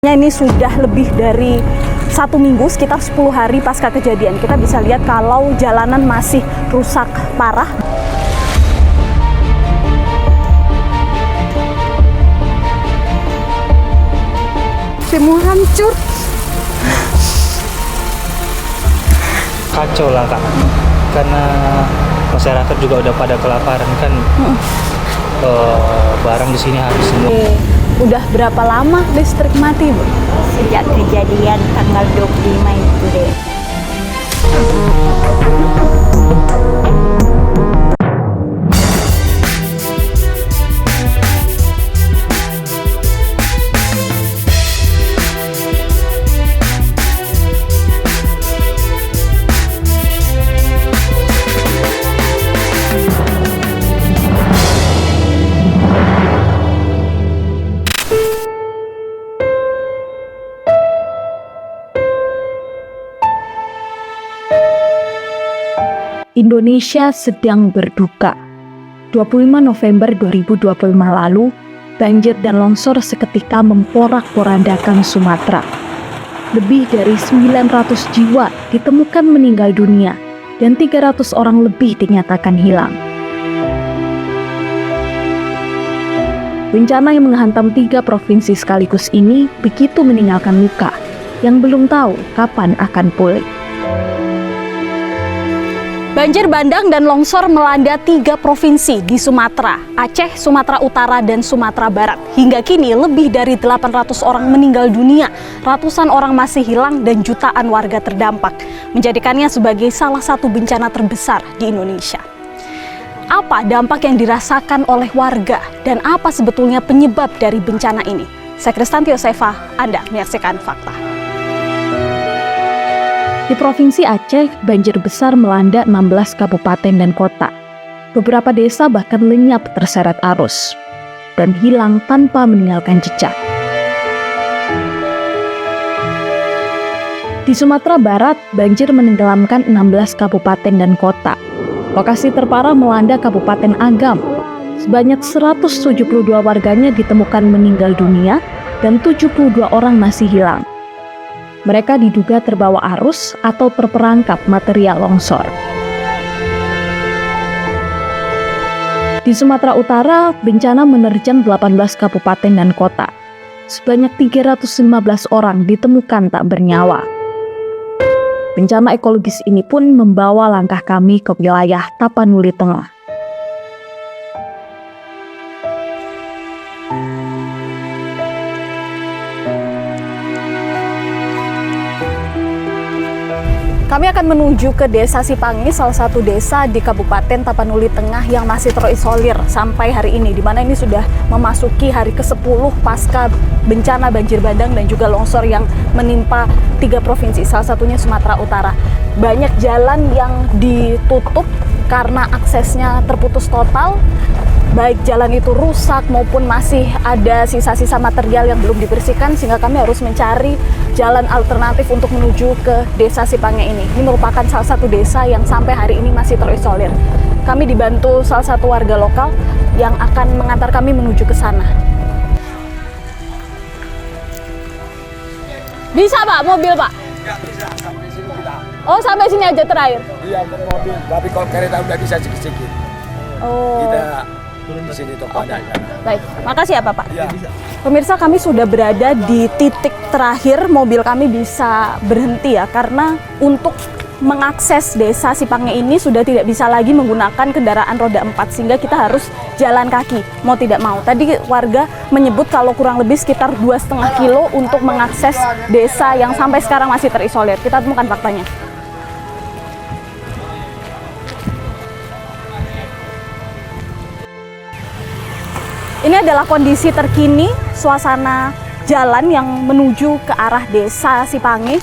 Ini sudah lebih dari 1 minggu, sekitar 10 hari pasca kejadian. Kita bisa lihat kalau jalanan masih rusak parah. Semua hancur. Kacau lah Kak, karena masyarakat juga udah pada kelaparan kan. Barang di sini habis semua. Udah berapa lama listrik mati, Bu? Sejak kejadian tanggal 25 itu deh. Indonesia sedang berduka. 25 November 2025 lalu, banjir dan longsor seketika memporak-porandakan Sumatera. Lebih dari 900 jiwa ditemukan meninggal dunia dan 300 orang lebih dinyatakan hilang. Bencana yang menghantam 3 provinsi sekaligus ini begitu meninggalkan luka yang belum tahu kapan akan pulih. Banjir bandang dan longsor melanda 3 provinsi di Sumatera, Aceh, Sumatera Utara, dan Sumatera Barat. Hingga kini lebih dari 800 orang meninggal dunia, ratusan orang masih hilang, dan jutaan warga terdampak, menjadikannya sebagai salah satu bencana terbesar di Indonesia. Apa dampak yang dirasakan oleh warga dan apa sebetulnya penyebab dari bencana ini? Saya Kristanti Yosefa, Anda menyaksikan Fakta. Di Provinsi Aceh, banjir besar melanda 16 kabupaten dan kota. Beberapa desa bahkan lenyap terseret arus dan hilang tanpa meninggalkan jejak. Di Sumatera Barat, banjir menenggelamkan 16 kabupaten dan kota. Lokasi terparah melanda Kabupaten Agam. Sebanyak 172 warganya ditemukan meninggal dunia dan 72 orang masih hilang. Mereka diduga terbawa arus atau terperangkap material longsor. Di Sumatera Utara, bencana menerjang 18 kabupaten dan kota. Sebanyak 315 orang ditemukan tak bernyawa. Bencana ekologis ini pun membawa langkah kami ke wilayah Tapanuli Tengah. Kami akan menuju ke Desa Sipangi, salah satu desa di Kabupaten Tapanuli Tengah yang masih terisolir sampai hari ini, di mana ini sudah memasuki hari ke-10 pasca bencana banjir bandang dan juga longsor yang menimpa 3 provinsi, salah satunya Sumatera Utara. Banyak jalan yang ditutup karena aksesnya terputus total, baik jalan itu rusak maupun masih ada sisa-sisa material yang belum dibersihkan, sehingga kami harus mencari jalan alternatif untuk menuju ke Desa Sipangi ini. Ini merupakan salah satu desa yang sampai hari ini masih terisolir. Kami dibantu salah satu warga lokal yang akan mengantar kami menuju ke sana. Bisa Pak, mobil Pak? Ya bisa, sampai sini kita. Oh, sampai sini aja terakhir? Iya, mobil, tapi kalau kereta udah bisa sedikit-sedikit. Oh. Kita di sini toko ada. Baik, makasih ya Bapak. Iya. Pemirsa, kami sudah berada di titik terakhir mobil kami bisa berhenti ya, karena untuk mengakses Desa Sipangi ini sudah tidak bisa lagi menggunakan kendaraan roda 4, sehingga kita harus jalan kaki, mau tidak mau. Tadi warga menyebut kalau kurang lebih sekitar 2,5 kilo untuk mengakses desa yang sampai sekarang masih terisolir. Kita temukan faktanya. Ini adalah kondisi terkini suasana jalan yang menuju ke arah Desa Sipangi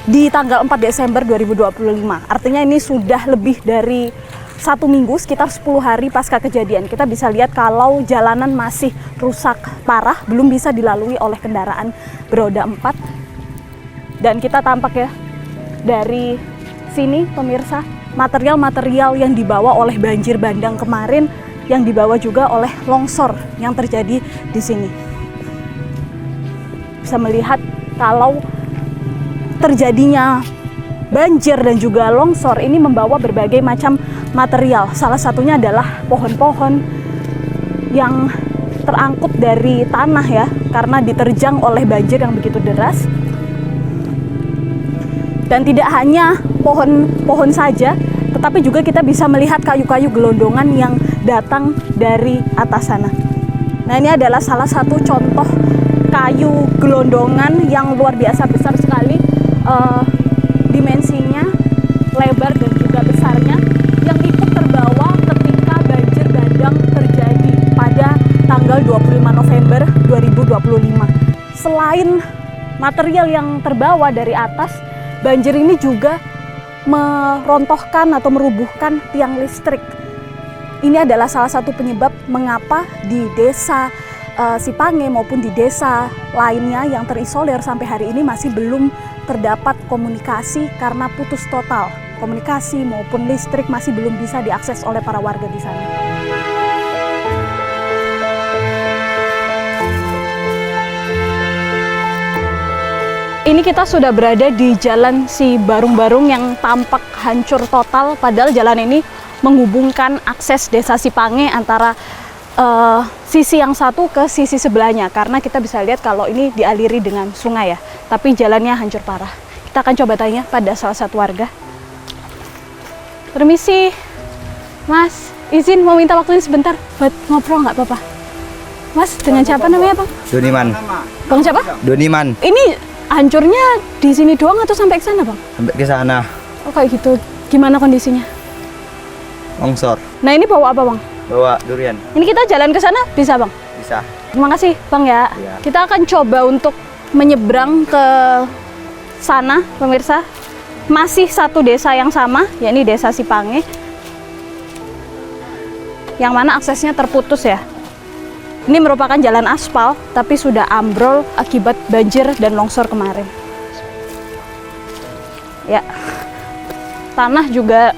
di tanggal 4 Desember 2025. Artinya ini sudah lebih dari 1 minggu, sekitar 10 hari pasca kejadian. Kita bisa lihat kalau jalanan masih rusak parah, belum bisa dilalui oleh kendaraan beroda 4. Dan kita tampak ya dari sini pemirsa, material-material yang dibawa oleh banjir bandang kemarin yang dibawa juga oleh longsor yang terjadi di sini. bisa melihat kalau terjadinya banjir dan juga longsor ini membawa berbagai macam material. Salah satunya adalah pohon-pohon yang terangkut dari tanah ya, karena diterjang oleh banjir yang begitu deras. Dan tidak hanya pohon-pohon saja, tetapi juga kita bisa melihat kayu-kayu gelondongan yang datang dari atas sana. Nah, ini adalah salah satu contoh kayu gelondongan yang luar biasa besar sekali dimensinya, lebar dan juga besarnya, yang ikut terbawa ketika banjir bandang terjadi pada tanggal 25 November 2025. Selain material yang terbawa dari atas, banjir ini juga merontohkan atau merubuhkan tiang listrik. Ini adalah salah satu penyebab mengapa di desa Sipange maupun di desa lainnya yang terisolir sampai hari ini masih belum terdapat komunikasi karena putus total. Komunikasi maupun listrik masih belum bisa diakses oleh para warga di sana. Ini kita sudah berada di jalan Si Barung-Barung yang tampak hancur total, padahal jalan ini menghubungkan akses desa Sipange antara sisi yang satu ke sisi sebelahnya, karena kita bisa lihat kalau ini dialiri dengan sungai ya, tapi jalannya hancur parah. Kita akan coba tanya pada salah satu warga. Permisi, Mas, izin mau minta waktunya sebentar buat ngobrol nggak apa-apa? Mas, dengan siapa namanya Bang? Doniman. Bang siapa? Doniman. Ini hancurnya di sini doang atau sampai ke sana Bang? Sampai ke sana. Oh kayak gitu. Gimana kondisinya? Longsor. Nah ini bawa apa Bang? Bawa durian. Ini kita jalan ke sana bisa Bang? Bisa. Terima kasih Bang ya. Iya. Kita akan coba untuk menyeberang ke sana pemirsa. Masih satu desa yang sama, yakni desa Sipange, yang mana aksesnya terputus ya. Ini merupakan jalan aspal tapi sudah ambrol akibat banjir dan longsor kemarin. Ya. Tanah juga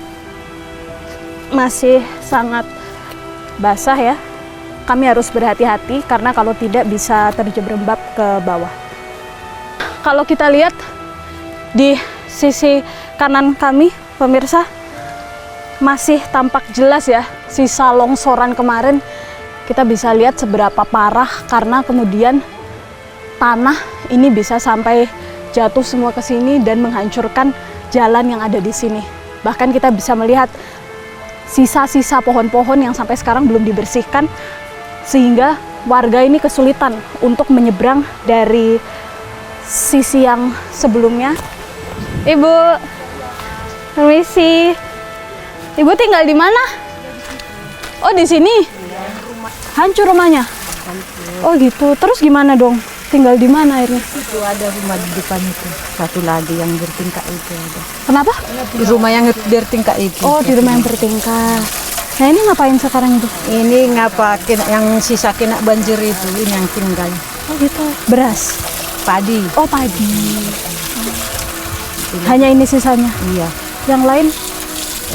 masih sangat basah ya. Kami harus berhati-hati karena kalau tidak bisa terjerembab ke bawah. Kalau kita lihat di sisi kanan kami, pemirsa, masih tampak jelas ya sisa longsoran kemarin. Kita bisa lihat seberapa parah karena kemudian tanah ini bisa sampai jatuh semua ke sini dan menghancurkan jalan yang ada di sini. Bahkan kita bisa melihat sisa-sisa pohon-pohon yang sampai sekarang belum dibersihkan, sehingga warga ini kesulitan untuk menyeberang dari sisi yang sebelumnya. Ibu, permisi. Ibu tinggal di mana? Oh di sini. Hancur rumahnya. Oh gitu. Terus gimana dong? Tinggal di mana akhirnya? Itu ada rumah di depan itu, satu lagi yang bertingkat itu ada. Kenapa? Di rumah yang bertingkat itu. Oh di rumah yang bertingkat. Nah ini ngapain sekarang itu? Ini ngapa yang sisa kena banjir itu, ini yang tinggal. Oh gitu. Beras. Padi. Oh padi. Hanya ini sisanya. Iya. Yang lain?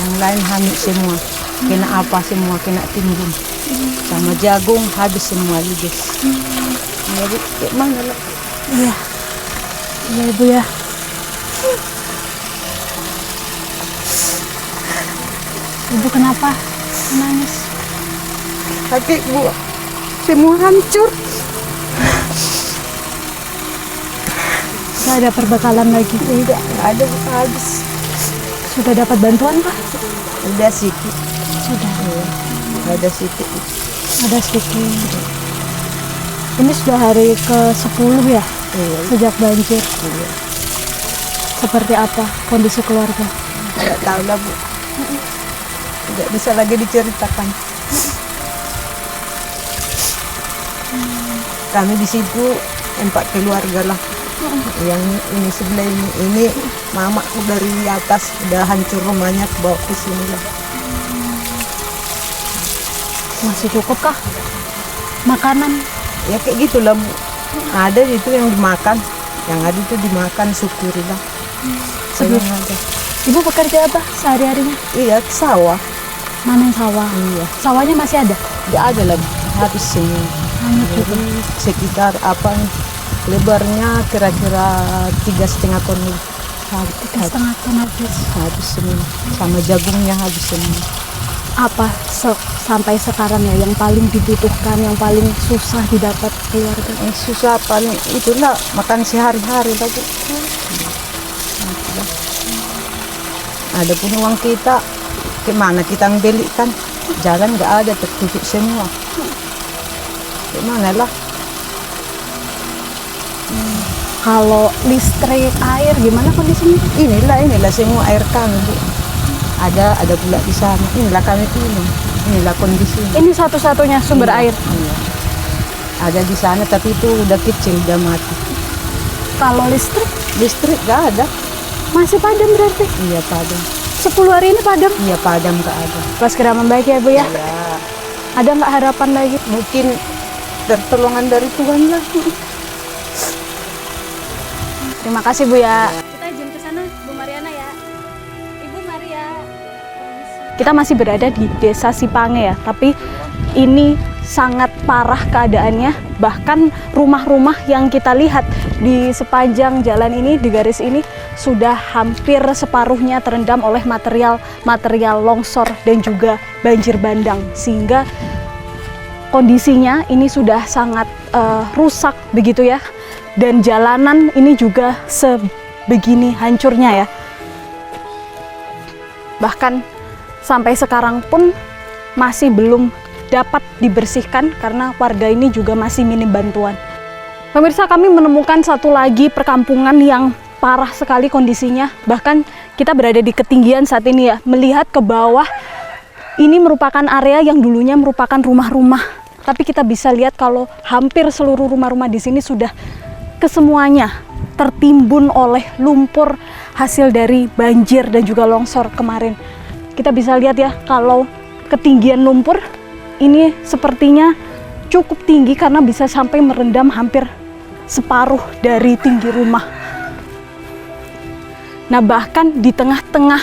Yang lain hamil semua. Kena apa semua, kena timbun. Sama jagung habis semua ludes. Ya Bu, mana lo? Iya. Iya Ibu ya. Ibu kenapa menangis? Tapi Bu, semua hancur. Nggak ada perbekalan lagi? Tidak ada, habis. Sudah dapat bantuan Pak? Udah sedikit. Sudah. Ada sedikit. Ada sedikit. Ini sudah hari ke-10 ya? Iya. Sejak banjir. Iya. Seperti apa kondisi keluarga? Tidak tahu lah Bu. Tidak bisa lagi diceritakan. Kami di situ 4 keluarga lah. Yang ini sebelah ini mama dari atas udah hancur rumahnya, bawa ke sini lah. Masih cukup kah makanan? Ya kayak gitulah Bu. Ada itu yang dimakan, yang ada itu dimakan, syukurilah. Saya ada. Ibu bekerja apa sehari-harinya? Iya, sawah. Manen sawah. Iya. Sawahnya masih ada? Tidak ada lah, habis semua. Hanya gitu. Sekitar apa Lebarnya kira-kira 3,5 ton. Habis habis semua. Sama jagungnya habis semua. Apa sampai sekarang ya yang paling dibutuhkan, yang paling susah didapat keluarga? Susah paling itulah makan sehari-hari lagi. Ada pun uang kita, gimana kita belikan? Jalan nggak ada, tertutup semua. Gimana lah? Kalau listrik, air, gimana kondisinya? Inilah semua air kami, Bu. Ada pula di sana. Inilah kami minum. Inilah kondisinya. Ini satu-satunya sumber air. Iya. Ada di sana tapi itu udah kecil, udah mati. Kalau listrik Listrik nggak ada. masih padam berarti? Iya padam. 10 hari ini padam? Iya padam nggak ada. Pas segera membaik ya Bu ya? Ya, Ada nggak harapan lagi? mungkin pertolongan dari Tuhan lah. Terima kasih Bu ya. Kita izin ke sana Bu Mariana ya. Ibu Maria. Kita masih berada di Desa Sipange ya, tapi ini sangat parah keadaannya. Bahkan rumah-rumah yang kita lihat di sepanjang jalan ini, di garis ini, sudah hampir separuhnya terendam oleh material longsor dan juga banjir bandang. Sehingga kondisinya ini sudah sangat rusak begitu ya. Dan jalanan ini juga sebegini hancurnya ya. Bahkan sampai sekarang pun masih belum dapat dibersihkan karena warga ini juga masih minim bantuan. Pemirsa, kami menemukan satu lagi perkampungan yang parah sekali kondisinya. Bahkan kita berada di ketinggian saat ini ya. Melihat ke bawah, ini merupakan area yang dulunya merupakan rumah-rumah. Tapi kita bisa lihat kalau hampir seluruh rumah-rumah di sini sudah kesemuanya tertimbun oleh lumpur hasil dari banjir dan juga longsor kemarin. Kita bisa lihat ya kalau ketinggian lumpur ini sepertinya cukup tinggi karena bisa sampai merendam hampir separuh dari tinggi rumah. Nah, bahkan di tengah-tengah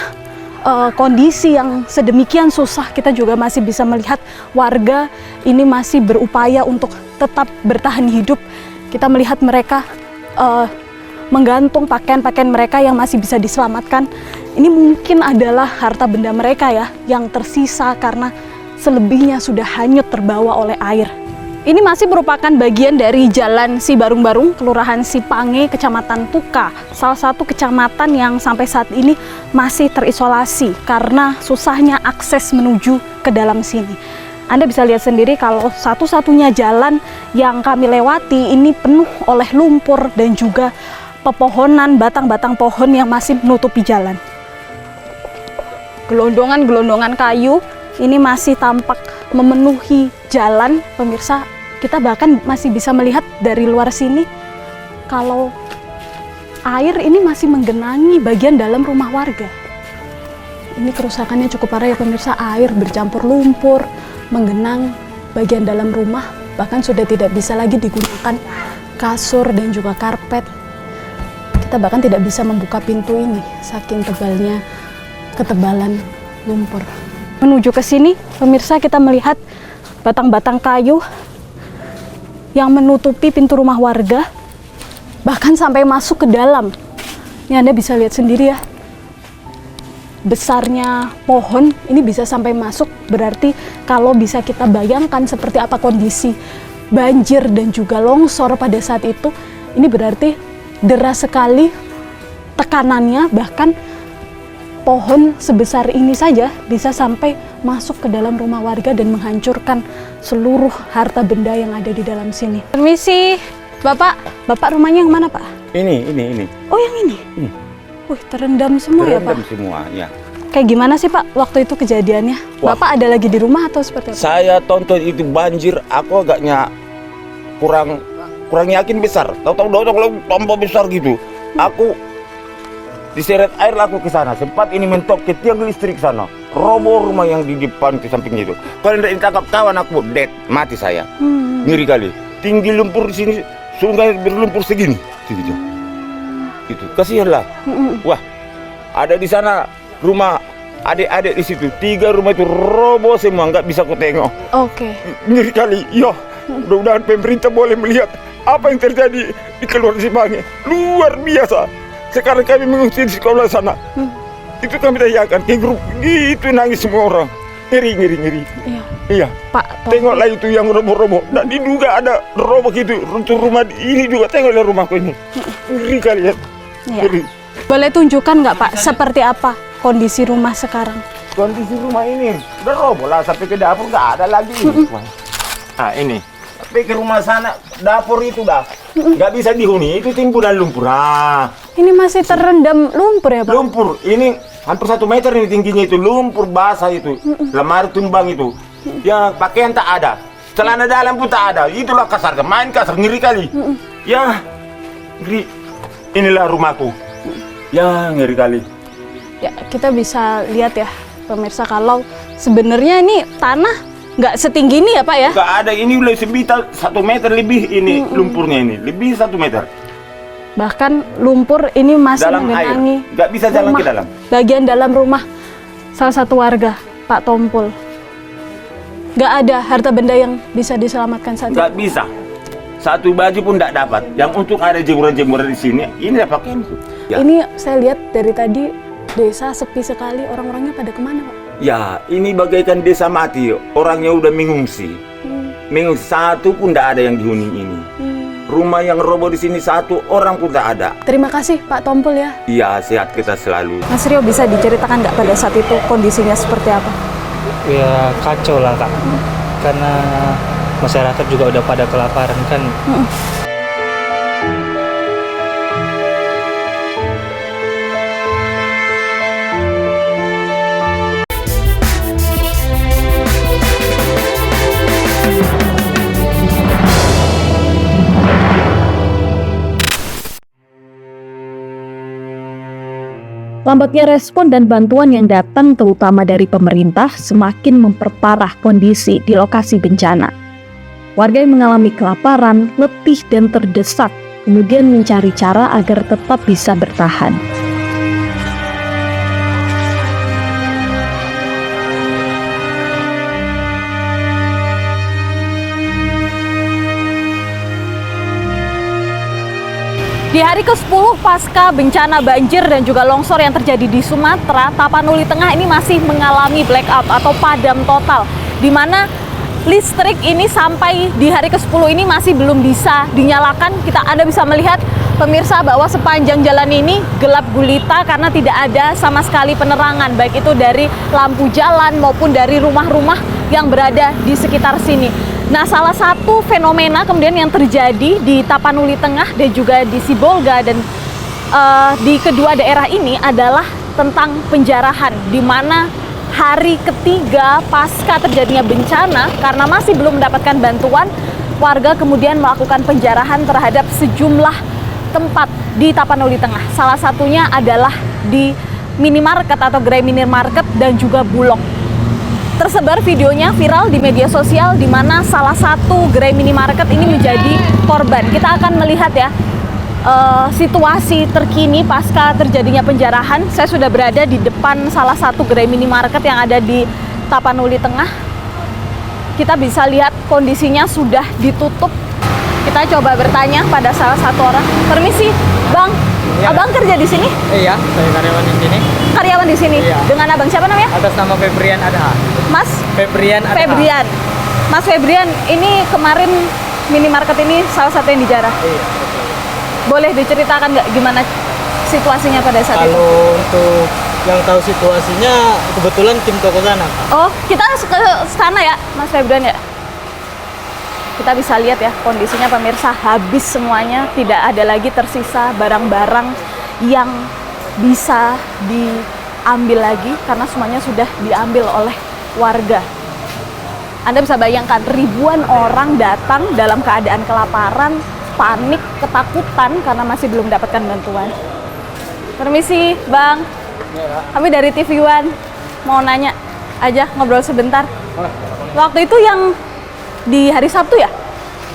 kondisi yang sedemikian susah, kita juga masih bisa melihat warga ini masih berupaya untuk tetap bertahan hidup. Kita melihat mereka menggantung pakaian-pakaian mereka yang masih bisa diselamatkan. Ini mungkin adalah harta benda mereka ya, yang tersisa karena selebihnya sudah hanyut terbawa oleh air. Ini masih merupakan bagian dari Jalan Sibarung-Barung, Kelurahan Sipange, Kecamatan Tuka. Salah satu kecamatan yang sampai saat ini masih terisolasi karena susahnya akses menuju ke dalam sini. Anda bisa lihat sendiri kalau satu-satunya jalan yang kami lewati ini penuh oleh lumpur dan juga pepohonan, batang-batang pohon yang masih menutupi jalan. Gelondongan-gelondongan kayu ini masih tampak memenuhi jalan, pemirsa. Kita bahkan masih bisa melihat dari luar sini kalau air ini masih menggenangi bagian dalam rumah warga. Ini kerusakannya cukup parah ya pemirsa, air bercampur lumpur, menggenang bagian dalam rumah, bahkan sudah tidak bisa lagi digunakan kasur dan juga karpet. Kita bahkan tidak bisa membuka pintu ini, saking tebalnya ketebalan lumpur. Menuju ke sini, pemirsa, kita melihat batang-batang kayu yang menutupi pintu rumah warga, bahkan sampai masuk ke dalam. Ini Anda bisa lihat sendiri ya, besarnya pohon ini bisa sampai masuk. Berarti kalau bisa kita bayangkan seperti apa kondisi banjir dan juga longsor pada saat itu, ini berarti deras sekali tekanannya. Bahkan pohon sebesar ini saja bisa sampai masuk ke dalam rumah warga dan menghancurkan seluruh harta benda yang ada di dalam sini. Permisi, Bapak rumahnya yang mana, Pak? Ini. Oh, yang ini? Wih, terendam semua ya, Pak? Terendam semua, ya. Kayak gimana sih, Pak, waktu itu kejadiannya? Wah. Bapak ada lagi di rumah atau seperti apa? Saya tonton itu banjir, aku agaknya kurang yakin besar. Tahu-tahu tambah besar gitu. Aku diseret air aku ke sana. Sempat ini mentok ke tiang listrik sana. Roboh rumah yang di depan ke samping itu. Kalau tidak ditangkap kawan aku dead, mati saya. Ngeri kali. Tinggi lumpur di sini, sungai berlumpur segini. Itu kasihanlah. Wah, ada di sana rumah adik-adik di situ. 3 rumah itu roboh semua, nggak bisa ku tengok. Oke. Ngeri kali. Yo, Mudah-mudahan pemerintah boleh melihat apa yang terjadi di Kelurahan Sipangi. Luar biasa. Sekarang kami mengungsi di sekolah sana. Itu kami tanyakan ke grup, itu nangis semua orang. Ngeri. Iya. Iya. Pak, Tengoklah itu yang roboh-roboh. Dan diduga ada roboh gitu. Runtuh rumah ini juga. Tengoklah rumahku ini. Ngeri kalian. Iya. Ngeri. Boleh tunjukkan nggak Pak seperti apa kondisi rumah sekarang? Kondisi rumah ini udah roboh lah, sampai ke dapur nggak ada lagi. Nah ini, sampai ke rumah sana dapur itu dah nggak bisa dihuni, itu timbunan lumpur. Nah, Ini masih terendam lumpur ya Pak? lumpur ini hampir 1 meter ini tingginya, itu lumpur basah itu, lemari tumbang itu. Ya pakaian tak ada, celana dalam pun tak ada. Itulah kasar, main kasar, ngeri kali. Ya ngeri. Inilah rumahku. Ya ngeri kali. Ya, kita bisa lihat ya pemirsa kalau sebenarnya ini tanah nggak setinggi ini ya Pak ya? Nggak ada, ini udah sebitar 1 meter lebih ini lumpurnya ini, lebih 1 meter. Bahkan lumpur ini masih Dalam air, menggenangi nggak bisa jalan rumah, ke dalam. bagian dalam rumah salah satu warga, Pak Tompul. Nggak ada harta benda yang bisa diselamatkan saat Nggak itu. bisa. Satu baju pun nggak dapat. Yang untuk ada jemuran-jemuran di sini, ini ada pakaianku. Ya. Ini saya lihat dari tadi desa sepi sekali, orang-orangnya pada kemana Pak? Ya, ini bagaikan desa mati. Orangnya udah mengungsi. Mengungsi, satu pun nggak ada yang dihuni ini. Rumah yang roboh di sini 1 orang pun tak ada. Terima kasih Pak Tompul ya. Iya, sehat kita selalu. Mas Rio, bisa diceritakan nggak pada saat itu kondisinya seperti apa? Ya kacau lah Kak, karena masyarakat juga udah pada kelaparan kan. Lambatnya respon dan bantuan yang datang terutama dari pemerintah semakin memperparah kondisi di lokasi bencana. Warga yang mengalami kelaparan, letih dan terdesak, kemudian mencari cara agar tetap bisa bertahan. Di hari ke-10 pasca bencana banjir dan juga longsor yang terjadi di Sumatera, Tapanuli Tengah ini masih mengalami blackout atau padam total, di mana listrik ini sampai di hari ke-10 ini masih belum bisa dinyalakan. Anda bisa melihat pemirsa bahwa sepanjang jalan ini gelap gulita karena tidak ada sama sekali penerangan, baik itu dari lampu jalan maupun dari rumah-rumah yang berada di sekitar sini. Nah, salah satu fenomena kemudian yang terjadi di Tapanuli Tengah dan juga di Sibolga dan di kedua daerah ini adalah tentang penjarahan, di mana hari ketiga pasca terjadinya bencana karena masih belum mendapatkan bantuan, warga kemudian melakukan penjarahan terhadap sejumlah tempat di Tapanuli Tengah. Salah satunya adalah di minimarket atau gerai minimarket dan juga Bulog. Tersebar videonya viral di media sosial di mana salah satu gerai minimarket ini menjadi korban. Kita akan melihat ya situasi terkini pasca terjadinya penjarahan. Saya sudah berada di depan salah satu gerai minimarket yang ada di Tapanuli Tengah. Kita bisa lihat kondisinya sudah ditutup. Kita coba bertanya pada salah satu orang. Permisi, Bang. Ya. Abang kerja di sini? Iya, saya karyawan di sini. Karyawan di sini. Iya. Dengan Abang siapa namanya? Atas nama Febrian Adha. Mas Febrian Adha. Febrian. Mas Febrian, ini kemarin minimarket ini salah satu yang dijarah. Iya. Boleh diceritakan nggak gimana situasinya pada saat itu? Kalau untuk yang tahu situasinya, kebetulan tim toko sana. Oh, kita ke sana ya, Mas Febrian ya? Kita bisa lihat ya kondisinya pemirsa, habis semuanya, tidak ada lagi tersisa barang-barang yang bisa diambil lagi karena semuanya sudah diambil oleh warga. Anda bisa bayangkan ribuan orang datang dalam keadaan kelaparan, panik, ketakutan karena masih belum mendapatkan bantuan. Permisi, Bang. Kami dari TV One mau nanya aja, ngobrol sebentar. Waktu itu yang di hari Sabtu ya?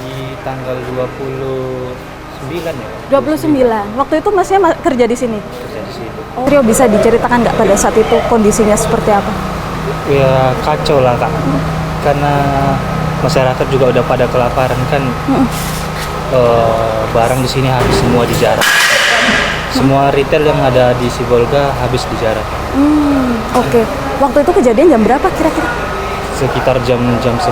Di tanggal 29 ya. 29. Waktu itu Masnya kerja di sini? Kerja di situ. Oh, Rio, bisa diceritakan nggak pada saat itu kondisinya seperti apa? Ya kacau lah Kak, karena masyarakat juga udah pada kelaparan kan. Barang di sini habis semua dijarah. Semua retail yang ada di Sibolga habis dijarah. Oke. Waktu itu kejadian jam berapa kira-kira? Sekitar jam 11.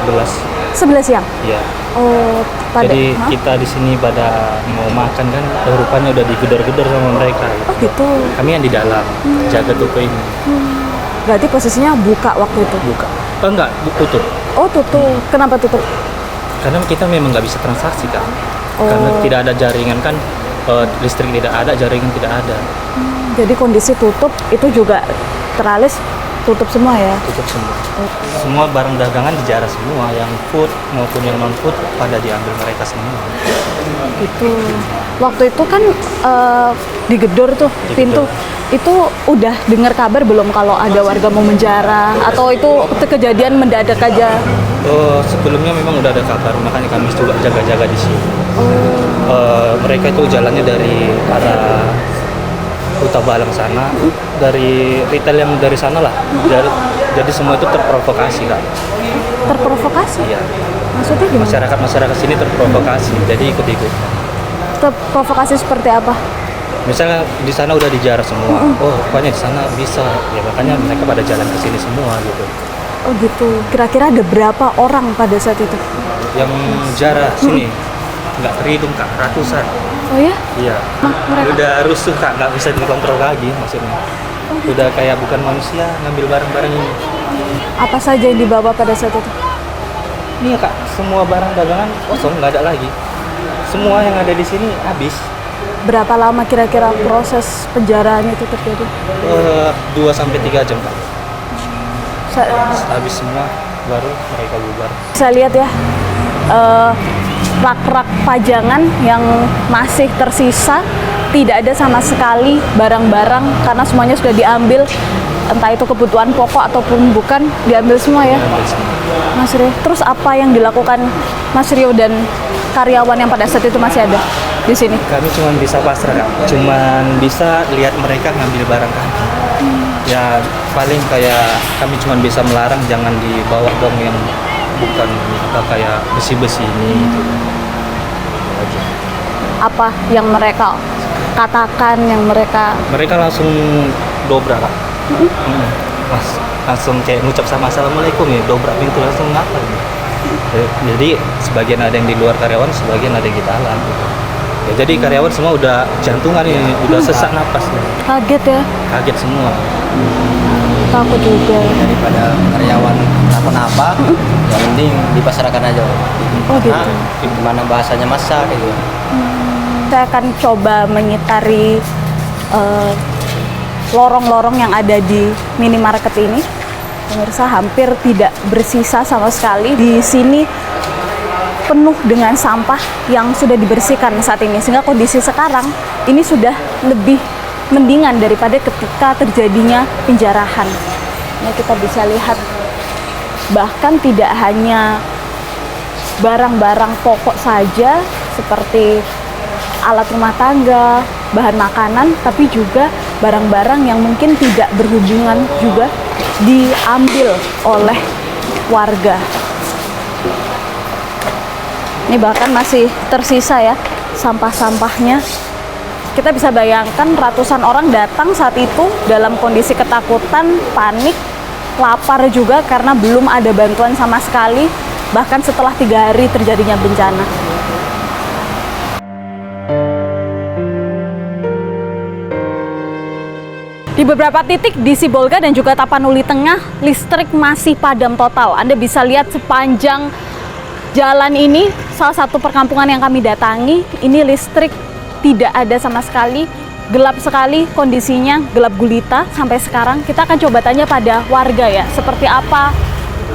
11 siang. Ya. Oh, Jadi kita di sini pada mau makan kan, rupanya udah digedor-gedor sama mereka. Oh gitu. Kami yang di dalam jaga toko ini. Berarti posisinya buka waktu itu? Buka. Oh enggak, tutup. Oh tutup. Kenapa tutup? Karena kita memang nggak bisa transaksi kan. Karena tidak ada jaringan kan, listrik tidak ada, jaringan tidak ada. Jadi kondisi tutup itu juga teralis tutup semua ya? Tutup semua. Semua barang dagangan dijarah semua, yang food maupun yang non food pada diambil mereka semua. Gitu. Waktu itu kan digedor tuh pintu. Itu udah dengar kabar belum kalau ada warga mau menjarah atau itu kejadian mendadak aja? Sebelumnya memang udah ada kabar, makanya kami juga jaga-jaga di sini. Mereka itu jalannya dari arah Huta Balang sana, dari retail yang dari sana lah. Jadi semua itu terprovokasi kan. Terprovokasi? Iya. Maksudnya gimana? Masyarakat sini terprovokasi, jadi ikut-ikut. Terprovokasi seperti apa? Misalnya di sana udah dijarah semua, rupanya di sana bisa, ya makanya mereka pada jalan ke sini semua gitu. Oh gitu. Kira-kira ada berapa orang pada saat itu? Yang jarah sini nggak terhitung Kak, ratusan. Oh ya? Iya. Mereka Udah rusuh Kak, nggak bisa dikontrol lagi maksudnya. Udah kayak bukan manusia ngambil barang-barang ini. apa saja yang dibawa pada saat itu? Iya Kak, semua barang dagangan kosong, nggak ada lagi. Semua yang ada di sini habis. Berapa lama kira-kira proses penjarahan itu terjadi? 2-3 jam Kak. Sa- Habis semua baru mereka bubar. Saya lihat ya, rak-rak pajangan yang masih tersisa, tidak ada sama sekali barang-barang karena semuanya sudah diambil, entah itu kebutuhan pokok ataupun bukan, diambil semua ya, Mas Rio. Terus apa yang dilakukan Mas Rio dan karyawan yang pada saat itu masih ada di sini? Kami cuma bisa pasrah Kak, cuma bisa lihat mereka ngambil barang kami. Ya paling kayak kami cuma bisa melarang jangan dibawa dong yang bukan apa kayak besi-besi ini. Gitu. Aja. Apa yang mereka katakan, yang mereka Langsung dobrak Kak. Langsung kayak ngucap sama assalamualaikum ya, dobrak pintu langsung ngapa gitu. Jadi sebagian ada yang di luar karyawan, sebagian ada yang di dalam gitu. Ya, jadi karyawan semua udah jantungan ini, udah sesak napas. kaget ya, Kaget semua. takut juga. Daripada karyawan kenapa-napa, yang penting dipasarkan aja. Oh gitu. Gimana bahasanya masak gitu. Saya akan coba mengitari lorong-lorong yang ada di minimarket ini. Pemirsa, hampir tidak bersisa sama sekali. Di sini penuh dengan sampah yang sudah dibersihkan saat ini, sehingga kondisi sekarang ini sudah lebih mendingan daripada ketika terjadinya penjarahan. Ini kita bisa lihat, bahkan tidak hanya barang-barang pokok saja seperti alat rumah tangga, bahan makanan, tapi juga barang-barang yang mungkin tidak berhubungan juga diambil oleh warga. Ini bahkan masih tersisa ya sampah-sampahnya. Kita bisa bayangkan ratusan orang datang saat itu dalam kondisi ketakutan, panik, lapar juga karena belum ada bantuan sama sekali, bahkan setelah 3 hari terjadinya bencana. Di beberapa titik di Sibolga dan juga Tapanuli Tengah, listrik masih padam total. Anda bisa lihat sepanjang jalan ini, salah satu perkampungan yang kami datangi, ini listrik tidak ada sama sekali, gelap sekali kondisinya, gelap gulita sampai sekarang. Kita akan coba tanya pada warga ya, seperti apa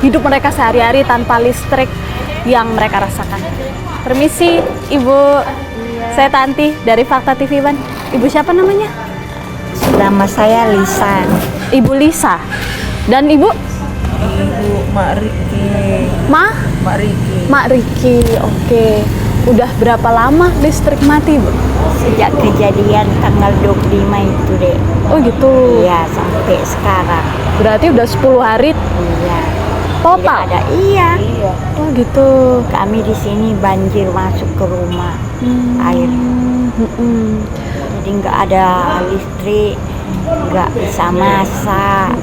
hidup mereka sehari-hari tanpa listrik yang mereka rasakan. Permisi Ibu, saya Tanti dari Fakta TV Ban. Ibu siapa namanya? Nama saya Lisa. Ibu Lisa. Dan Ibu? Ibu Mak Riki. Mak Riki, oke. Udah berapa lama listrik mati, Bu? Sejak kejadian tanggal 25 itu deh. Oh gitu. Iya, sampai sekarang. Berarti udah 10 hari. Iya. Total? Tidak ada, iya. Oh gitu. Kami di sini banjir masuk ke rumah air. Jadi nggak ada listrik, nggak bisa masak.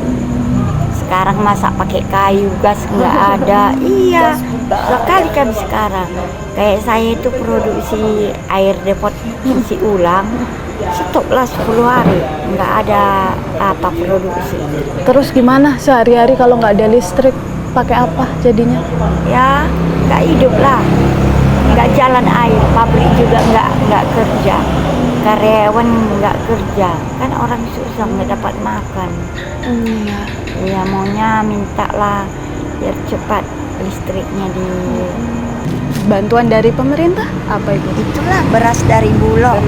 Sekarang masak pakai kayu, gas nggak ada. Iya, sekali kami sekarang. Kayak saya itu produksi air depot isi ulang, stoplah 10 hari, nggak ada apa produksi. Terus gimana sehari-hari kalau nggak ada listrik? Pakai apa jadinya? Ya, nggak hidup lah, nggak jalan air, pabrik juga nggak kerja, karyawan nggak kerja, kan orang susah nggak dapat makan. Ya maunya minta lah biar cepat listriknya di. Bantuan dari pemerintah apa itu? Itulah beras dari Bulog.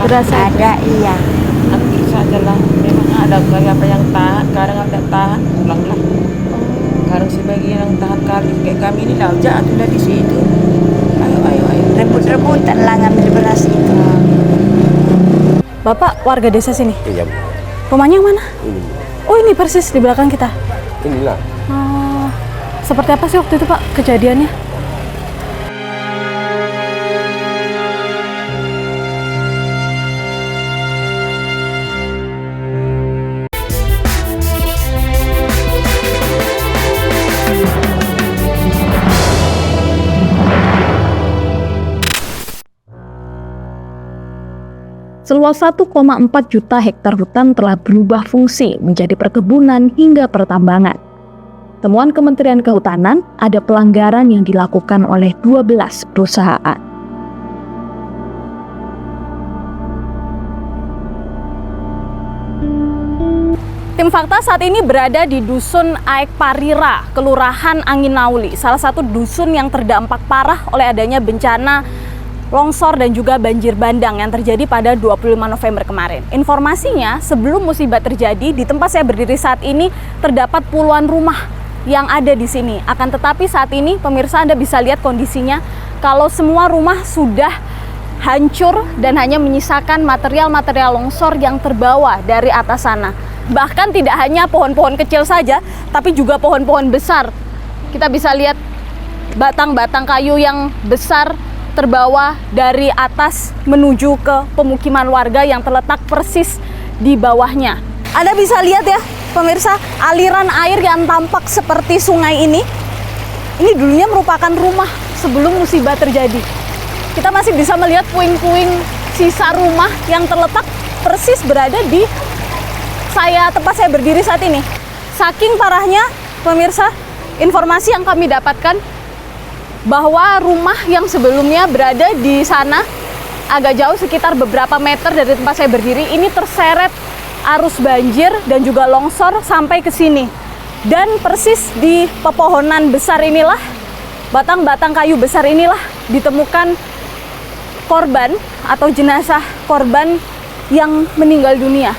Beras ada, iya. Nanti sajalah, memang ada apa yang tahan, kadang tidak tahan, pulanglah. Kadang sebagian yang tahan kali, kayak kami ini lah jatuh dari situ. Ayo. Rebut-rebutan lah ngambil beras itu. Bapak warga desa sini? Iya. Rumahnya yang mana? Ini. Oh ini persis di belakang kita. Inilah. Oh, seperti apa sih waktu itu Pak kejadiannya? Seluas 1,4 juta hektar hutan telah berubah fungsi menjadi perkebunan hingga pertambangan. Temuan Kementerian Kehutanan, ada pelanggaran yang dilakukan oleh 12 perusahaan. Tim Fakta saat ini berada di Dusun Aek Parira, Kelurahan Angin Nauli, salah satu dusun yang terdampak parah oleh adanya bencana longsor dan juga banjir bandang yang terjadi pada 25 November kemarin. Informasinya, sebelum musibah terjadi, di tempat saya berdiri saat ini terdapat puluhan rumah yang ada di sini. Akan tetapi saat ini, pemirsa, Anda bisa lihat kondisinya kalau semua rumah sudah hancur dan hanya menyisakan material-material longsor yang terbawa dari atas sana. Bahkan tidak hanya pohon-pohon kecil saja, tapi juga pohon-pohon besar. Kita bisa lihat batang-batang kayu yang besar terbawa dari atas menuju ke pemukiman warga yang terletak persis di bawahnya. Anda bisa lihat ya, pemirsa, aliran air yang tampak seperti sungai ini dulunya merupakan rumah sebelum musibah terjadi. Kita masih bisa melihat puing-puing sisa rumah yang terletak persis berada di tempat saya berdiri saat ini. Saking parahnya, pemirsa, informasi yang kami dapatkan bahwa rumah yang sebelumnya berada di sana agak jauh, sekitar beberapa meter dari tempat saya berdiri, ini terseret arus banjir dan juga longsor sampai ke sini. Dan persis di pepohonan besar inilah, batang-batang kayu besar inilah ditemukan korban atau jenazah korban yang meninggal dunia.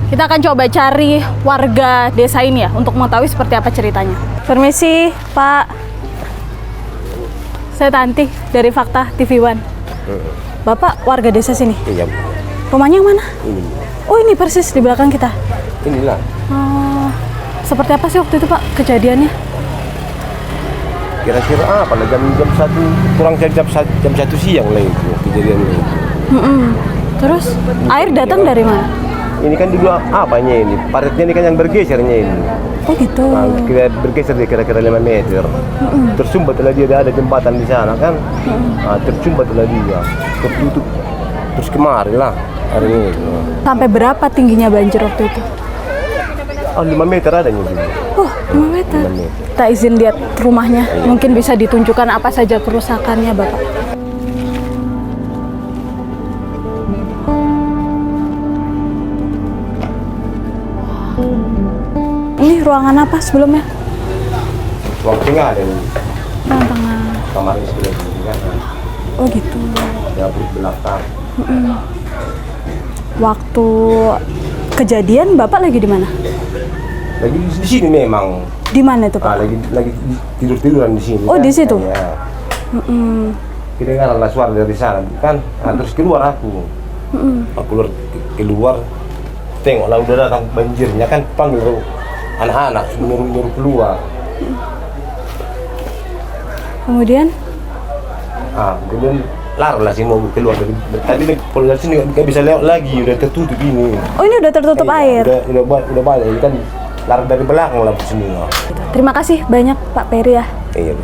Kita akan coba cari warga desa ini ya, untuk mengetahui seperti apa ceritanya. Permisi, Pak. Saya Tanti dari Fakta TV One. Bapak warga desa sini? Iya. Rumahnya yang mana? Ini. Oh ini persis di belakang kita. Inilah. Oh, seperti apa sih waktu itu Pak kejadiannya? Kira-kira apa lah, jam 1, kurang jam 1 siang lah itu kejadiannya itu. Terus air datang dari mana? Ini kan juga apanya ini, paritnya ini kan yang bergesernya ini. Oh gitu. Nah, bergeser dia kira-kira 5 meter. Tersumbat lah dia, ada jembatan di sana kan. Nah, tersumbat lah dia, tertutup. Terus kemarin lah hari ini. Sampai berapa tingginya banjir waktu itu? 5 meter adanya juga. Oh, 5 meter. 5 meter. Kita izin lihat rumahnya. Mungkin bisa ditunjukkan apa saja kerusakannya, Bapak. Ini ruangan apa sebelumnya? Ruang tengah ada ini. Ruang tengah. Kamar ini sudah kan. Oh gitu. Dapur belakang. Waktu kejadian Bapak lagi di mana? Lagi di sini memang. Di mana itu Pak? Lagi tidur-tiduran di sini. Oh, kan? di situ? Ya. kedengaran lah suara dari sana kan. Nah, terus keluar aku keluar tengoklah udah datang banjirnya kan, panggil anak-anak nyuruh keluar. Kemudian Kemudian lari lah sih mau keluar tadi kalau dari sini nggak bisa lewat lagi, udah tertutup ini. oh ini udah tertutup air. Udah banyak kan, lari dari belakang lah semua. Terima kasih banyak Pak Peri ya. Iya.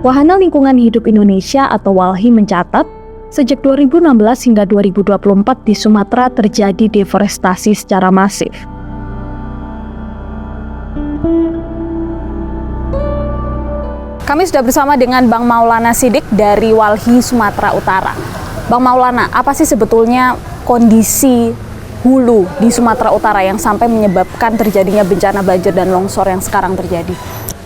Wahana Lingkungan Hidup Indonesia atau WALHI mencatat, sejak 2016 hingga 2024 di Sumatera terjadi deforestasi secara masif. Kami sudah bersama dengan Bang Maulana Sidik dari WALHI Sumatera Utara. Bang Maulana, apa sih sebetulnya kondisi hulu di Sumatera Utara yang sampai menyebabkan terjadinya bencana banjir dan longsor yang sekarang terjadi?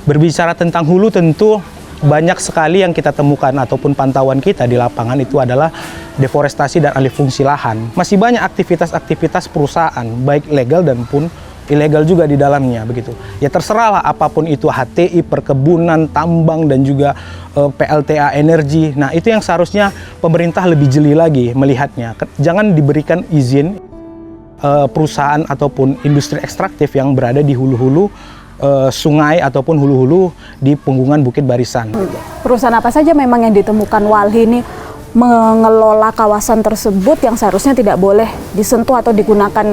Berbicara tentang hulu tentu banyak sekali yang kita temukan ataupun pantauan kita di lapangan itu adalah deforestasi dan alih fungsi lahan. Masih banyak aktivitas perusahaan, baik legal dan pun ilegal juga di dalamnya begitu. Ya terserahlah apapun itu, HTI, perkebunan, tambang dan juga PLTA energi. Nah, itu yang seharusnya pemerintah lebih jeli lagi melihatnya. Jangan diberikan izin perusahaan ataupun industri ekstraktif yang berada di hulu-hulu sungai ataupun hulu-hulu di punggungan Bukit Barisan. Perusahaan apa saja memang yang ditemukan WALHI ini mengelola kawasan tersebut yang seharusnya tidak boleh disentuh atau digunakan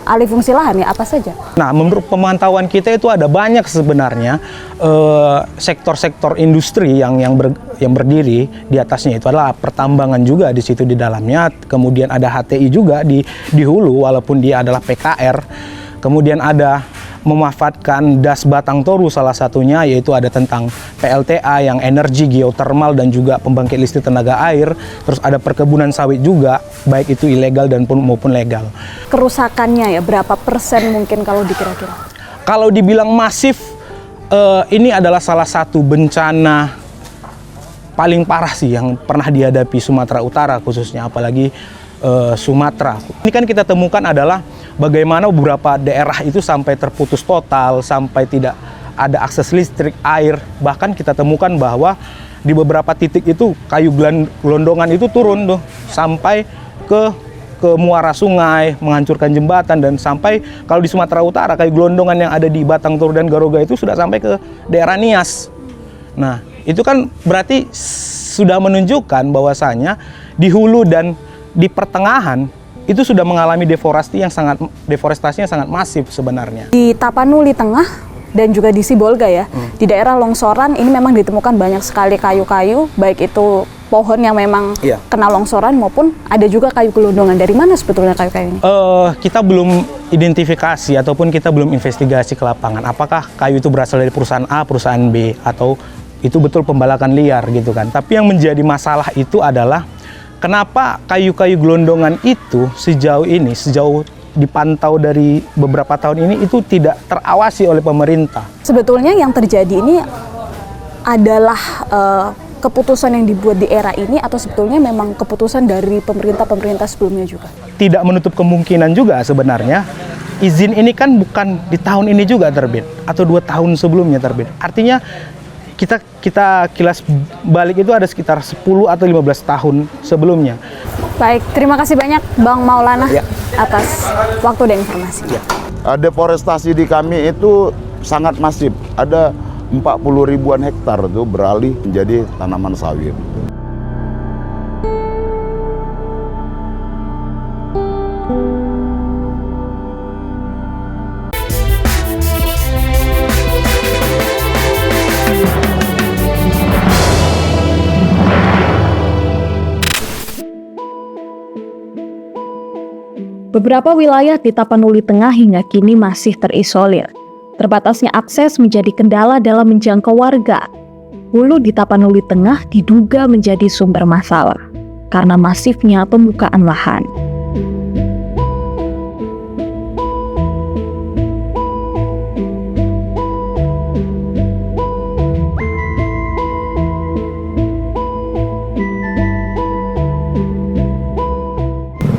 alih fungsi lahan ya, apa saja? Nah, menurut pemantauan kita itu ada banyak sebenarnya sektor-sektor industri yang berdiri di atasnya. Itu adalah pertambangan juga di situ di dalamnya, kemudian ada HTI juga di hulu walaupun dia adalah PKR. Kemudian ada memanfaatkan das batang toru salah satunya, yaitu ada tentang PLTA yang energi geotermal dan juga pembangkit listrik tenaga air. Terus ada perkebunan sawit juga, baik itu ilegal dan maupun legal. Kerusakannya ya berapa persen mungkin kalau dikira-kira? Kalau dibilang masif, ini adalah salah satu bencana paling parah sih yang pernah dihadapi Sumatera Utara khususnya, apalagi Sumatera. Ini kan kita temukan adalah bagaimana beberapa daerah itu sampai terputus total, sampai tidak ada akses listrik, air. Bahkan kita temukan bahwa di beberapa titik itu kayu gelondongan itu turun tuh sampai ke muara sungai, menghancurkan jembatan, dan sampai kalau di Sumatera Utara kayu gelondongan yang ada di Batang Toru dan Garoga itu sudah sampai ke daerah Nias. Nah, itu kan berarti sudah menunjukkan bahwasanya di hulu dan di pertengahan itu sudah mengalami deforestasi yang sangat masif sebenarnya. Di Tapanuli Tengah dan juga di Sibolga ya, di daerah longsoran ini memang ditemukan banyak sekali kayu-kayu, baik itu pohon yang memang kena longsoran maupun ada juga kayu gelondongan. Dari mana sebetulnya kayu-kayu ini? Kita belum identifikasi ataupun kita belum investigasi ke lapangan. Apakah kayu itu berasal dari perusahaan A, perusahaan B, atau itu betul pembalakan liar gitu kan. Tapi yang menjadi masalah itu adalah kenapa kayu-kayu gelondongan itu sejauh dipantau dari beberapa tahun ini itu tidak terawasi oleh pemerintah. Sebetulnya yang terjadi ini adalah keputusan yang dibuat di era ini atau sebetulnya memang keputusan dari pemerintah-pemerintah sebelumnya juga? Tidak menutup kemungkinan juga sebenarnya. Izin ini kan bukan di tahun ini juga terbit atau 2 tahun sebelumnya terbit. Artinya kita kilas balik itu ada sekitar 10 atau 15 tahun sebelumnya. Baik, terima kasih banyak Bang Maulana atas waktu dan informasi. Deforestasi di kami itu sangat masif. Ada 40 ribuan hektar itu beralih menjadi tanaman sawit. Beberapa wilayah di Tapanuli Tengah hingga kini masih terisolir. Terbatasnya akses menjadi kendala dalam menjangkau warga. Hulu di Tapanuli Tengah diduga menjadi sumber masalah karena masifnya pembukaan lahan.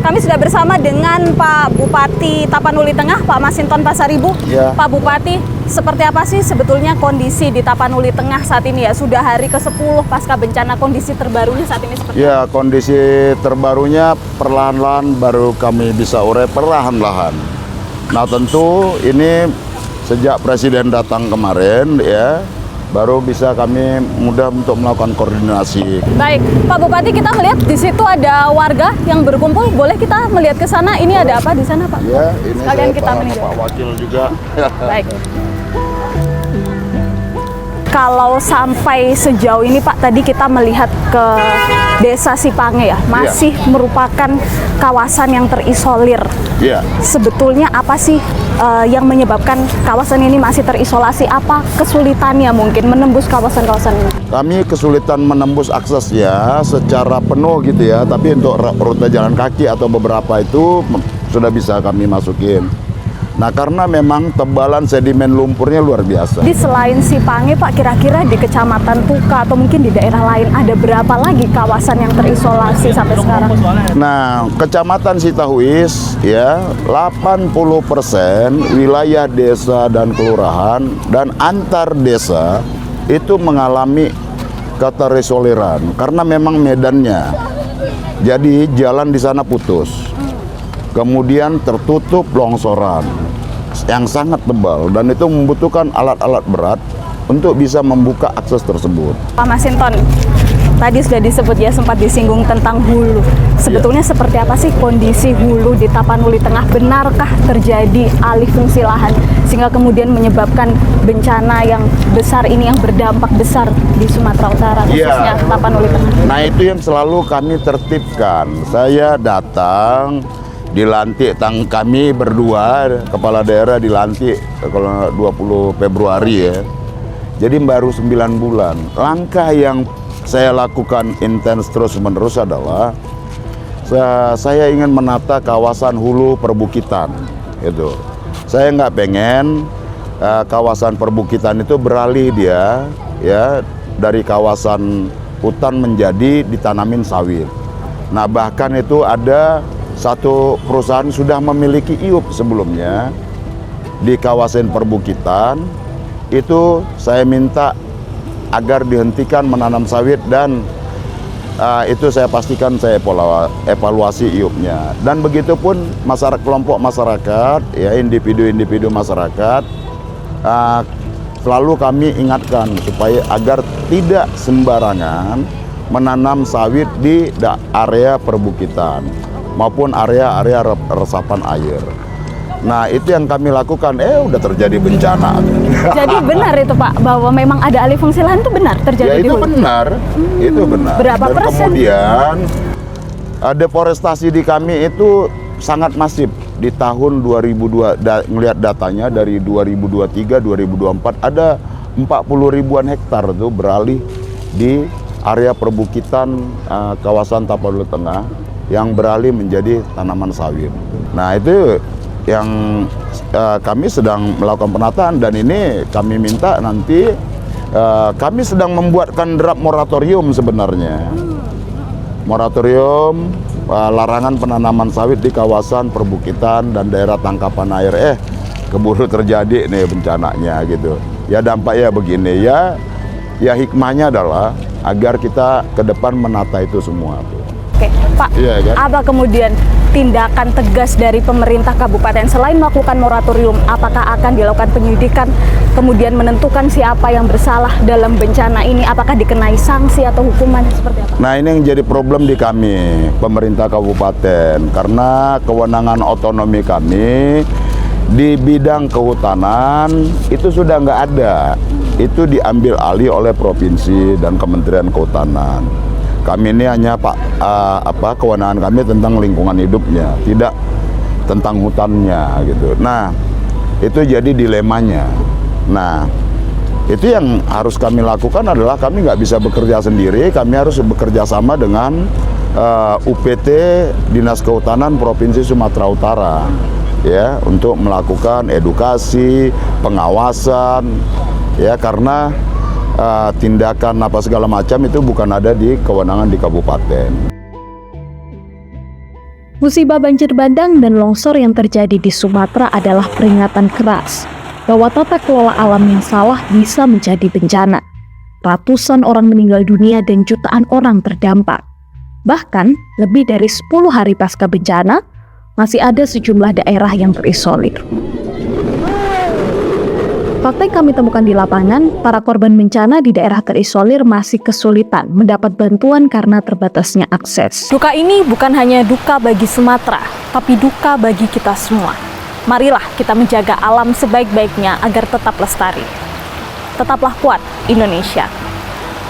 Kami kami sudah bersama dengan Pak Bupati Tapanuli Tengah, Pak Masinton Pasaribu. Ya. Pak Bupati, seperti apa sih sebetulnya kondisi di Tapanuli Tengah saat ini ya? Sudah hari ke-10 pasca bencana, kondisi terbarunya saat ini seperti apa? Ya, kondisi terbarunya perlahan-lahan baru kami bisa urai perlahan-lahan. Nah, tentu ini sejak Presiden datang kemarin ya, baru bisa kami mudah untuk melakukan koordinasi. Baik, Pak Bupati, kita melihat di situ ada warga yang berkumpul. Boleh kita melihat ke sana? Ini ada apa di sana, Pak? Ya, ini sekalian saya kita Pak meninjau. Wakil juga. Baik. Kalau sampai sejauh ini Pak, tadi kita melihat ke Desa Sipange ya, masih merupakan kawasan yang terisolir. Iya. Sebetulnya apa sih yang menyebabkan kawasan ini masih terisolasi? Apa kesulitannya mungkin menembus kawasan-kawasan ini? Kami kesulitan menembus aksesnya secara penuh gitu ya, tapi untuk rute jalan kaki atau beberapa itu sudah bisa kami masukin. Nah, karena memang tebalan sedimen lumpurnya luar biasa. Di selain Sipange Pak, kira-kira di Kecamatan Tuka atau mungkin di daerah lain ada berapa lagi kawasan yang terisolasi sampai sekarang? Nah, Kecamatan Sitahuis ya, 80% wilayah desa dan kelurahan dan antar desa itu mengalami keterisoliran karena memang medannya. Jadi jalan di sana putus. Kemudian tertutup longsoran yang sangat tebal dan itu membutuhkan alat-alat berat untuk bisa membuka akses tersebut. Pak Masinton, tadi sudah disebut ya, sempat disinggung tentang hulu. Sebetulnya seperti apa sih kondisi hulu di Tapanuli Tengah? Benarkah terjadi alih fungsi lahan sehingga kemudian menyebabkan bencana yang besar ini yang berdampak besar di Sumatera Utara, khususnya Tapanuli Tengah? Nah, itu yang selalu kami tertibkan. Saya datang dilantik kami berdua, kepala daerah dilantik kalau 20 Februari ya. Jadi baru 9 bulan. Langkah yang saya lakukan intens terus menerus adalah saya ingin menata kawasan hulu perbukitan gitu. Saya nggak pengen kawasan perbukitan itu beralih dia ya dari kawasan hutan menjadi ditanamin sawit. Nah, bahkan itu ada satu perusahaan sudah memiliki IUP sebelumnya di kawasan perbukitan. Itu saya minta agar dihentikan menanam sawit dan itu saya pastikan saya evaluasi IUP-nya. Dan begitupun kelompok masyarakat, ya individu-individu masyarakat, selalu kami ingatkan supaya agar tidak sembarangan menanam sawit di area perbukitan maupun area-area resapan air. Nah, itu yang kami lakukan. Udah terjadi bencana. Jadi benar itu Pak, bahwa memang ada alih fungsi lahan, itu benar terjadi ya, di itu hulu? benar. Itu benar. Berapa Dan persen? kemudian deforestasi di kami itu sangat masif. Di tahun 2002, ngelihat datanya dari 2023-2024 ada 40 ribuan hektar tuh beralih di area perbukitan kawasan Tapanuli Tengah yang beralih menjadi tanaman sawit. Nah, itu yang kami sedang melakukan penataan dan ini kami minta nanti kami sedang membuatkan draft moratorium sebenarnya. Moratorium larangan penanaman sawit di kawasan perbukitan dan daerah tangkapan air. Keburu terjadi nih bencananya gitu. Ya dampaknya begini ya hikmahnya adalah agar kita ke depan menata itu semua. Oke, Pak, iya, kan? apa kemudian tindakan tegas dari pemerintah kabupaten selain melakukan moratorium? Apakah akan dilakukan penyidikan, kemudian menentukan siapa yang bersalah dalam bencana ini? Apakah dikenai sanksi atau hukuman seperti apa? Nah, ini yang jadi problem di kami, pemerintah kabupaten, karena kewenangan otonomi kami di bidang kehutanan itu sudah nggak ada. Itu diambil alih oleh provinsi dan Kementerian Kehutanan. Kami ini hanya kewenangan kami tentang lingkungan hidupnya, tidak tentang hutannya gitu. Nah, itu jadi dilemanya. Nah, itu yang harus kami lakukan adalah kami nggak bisa bekerja sendiri, kami harus bekerja sama dengan UPT Dinas Kehutanan Provinsi Sumatera Utara ya untuk melakukan edukasi, pengawasan ya karena tindakan apa segala macam itu bukan ada di kewenangan di kabupaten. Musibah banjir bandang dan longsor yang terjadi di Sumatera adalah peringatan keras bahwa tata kelola alam yang salah bisa menjadi bencana. Ratusan orang meninggal dunia dan jutaan orang terdampak. Bahkan, lebih dari 10 hari pasca bencana, masih ada sejumlah daerah yang terisolir. Fakta yang kami temukan di lapangan, para korban bencana di daerah terisolir masih kesulitan mendapat bantuan karena terbatasnya akses. Duka ini bukan hanya duka bagi Sumatera, tapi duka bagi kita semua. Marilah kita menjaga alam sebaik-baiknya agar tetap lestari. Tetaplah kuat, Indonesia.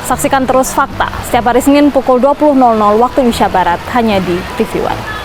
Saksikan terus Fakta setiap hari Senin pukul 20.00 waktu Indonesia Barat hanya di TV One.